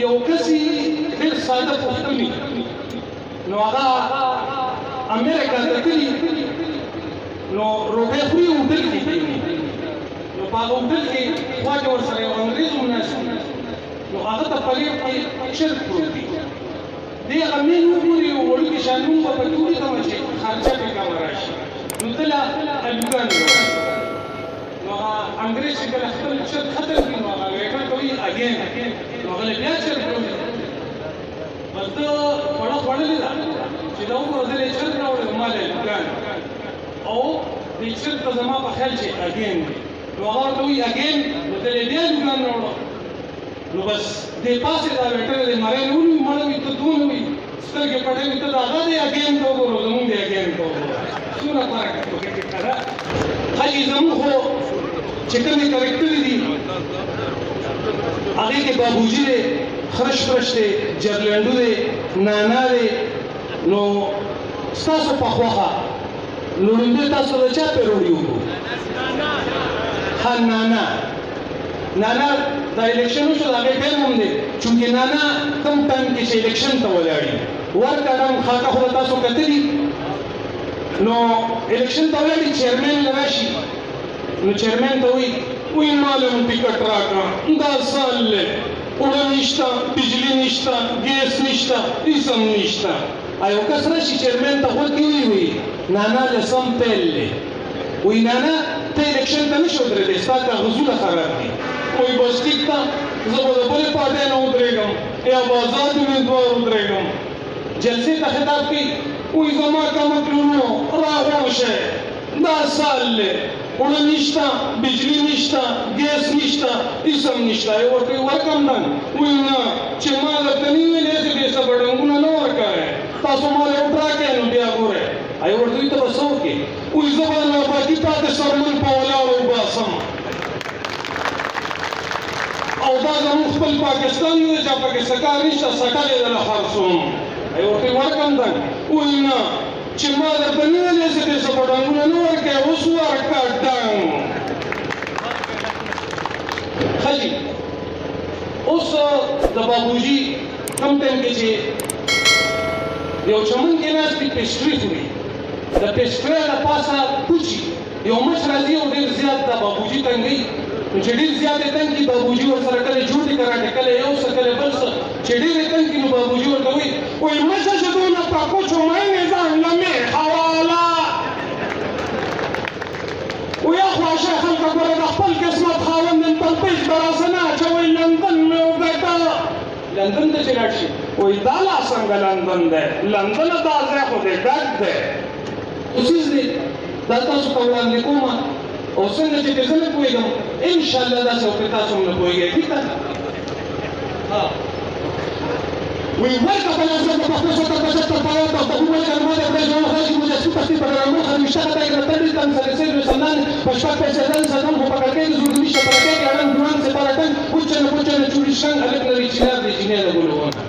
یو کس ډېر ساده پوښتنې نو هغه امریکا ته تلي نو روټۍ خوري هوټل کې کښېني نو په هغه هوټل کې خوا کې ورسره یو انګریز هم ناست نو هغه ته پلیټ کې چرګ پروت دي دې هغه مینو وګوري یو وړوکي شان نوم به پکې ولیکمه چې خرچه پرې کمه راشي نو تله الوګان نو هغه انګریز چې کله خپل چرګ ختم کړي نو هغه ویټر ته وایي اګین نو هغه له بیا چرګ پروت دي بس ده خوړه خوړلې ده چې دا وګوره زه له چرګ راوړې زما له الوګان او دې چرګ ته زما په خیال چې اګین دی نو هغه ورته وایي اګین نو ته له بیا الوګان راوړه نو بس دې پاسې دا ویټر دې مړی نه ونیوي مړه وي ته دونه وي سترګې پټې وي ته د هغه دی اګین ته وګوره زمونږ دی اګین ته وګوره څومره فرق دی پکې کې که ده ښایي زمونږ خو چې کومې کرکټرې دي هغې کې بابوجي دی خرش فرش دی جرلنډو دی نانا دی نو ستاسو په خوښه نو لومبې تاسو د چا پیروډي وکړو ها نانا نانا دا الیکشن وشو د هغې ټایم هم دی چونکې نانا کم ټایم کې چې الیکشن ته ولاړي ورکه ډم خاکه خو د تاسو کتلي نو الیکشن ته ولاړي چیرمین له راشي نو چیرمین ته وایي ماله هم ټکټ راکړه دا سال دی اوړه نشته بجلي نشته ګیس نشته هېڅ هم نشته یو کس راشي چیرمین ته غوږ کې وایي نانا له سم پیل دی وایي نانا ته الیکشن ته نشي ودرېدی ستا کاغذونه خراب دي وایي بس ټیک ده زه به د بلې پارټۍ نه ودرېږم یا به آزاد امیدوار ودرېږم جلسې ته خطاب کوي وایي زما کمکلونو راغونډ شئ دا سال دی اوړه نشته بجلي نشته ګیس نشته هېڅ هم نشته یو ورته وایي ورکم نن وایي نه چې ما درته نه ویلې هسې بې صبره ډنګونه نه ورکوئ تاسو ما له یو راکئ نو بیا ګورئ یو ورته وایي ته به څه وکړې وایي زه به ناپاکي پاتې سرمن په ولاړو وباسم او دا زموږ خپل پاکستان نه دی چې پکې څه کار نشته سټلې ده له خرڅوم یو ورته وایي ورکم دن وایي نه چې ما درته نه ویلې هسې بې صبره ډنګونه نه ورکوئ اوس ورکه ډنګ ښه جي اوس د بابوجي کم ټایم کې چې یو چمن کې ناست دي پیسټري خوري د پیسټرۍ له پاسه پوچي یو مچ راځي او ډېر زیات د بابوجي تنګوي نو چې ډېر زیات یې تنګ کړي بابوجي ورسره کله جوړې کراټې کله یو څه کله بل څه چې ډېر یې تنګ کړي نو بابوجي ورته وایي مچه چې دونه پاکوچو مینې ځان له میخه واله ویا خواشه خلکه ګوره د خپل قسمت خاوند نن تلپیش به راسه نه اچوئ لندن مې وګټه لندن ته چې لاړ شي وایي دا لا څنګه لندن دی لندن دا ځای خو دی ډک دی اوسیز دی دا تاسو ته وړاندې کومه او څنګه چې پرې زه نه پوهېږم انشاءالله داسې وکړې تاسو هم نه پوهېږئ ټیک ده وی ورکه په لازم په پښتو څخه په څه پایه په هغه کلمات د جوړ خاصي مجسم پښتو په ګرامر خو شته دا ګرځي تم سره سره سنن په شپږ پیسې دل سدم په پکړې د زړه نشه پرکې اړم ګران څه پرټن پوښتنه چوری شنګ الګ لري چې نه دي چې نه د ګلونه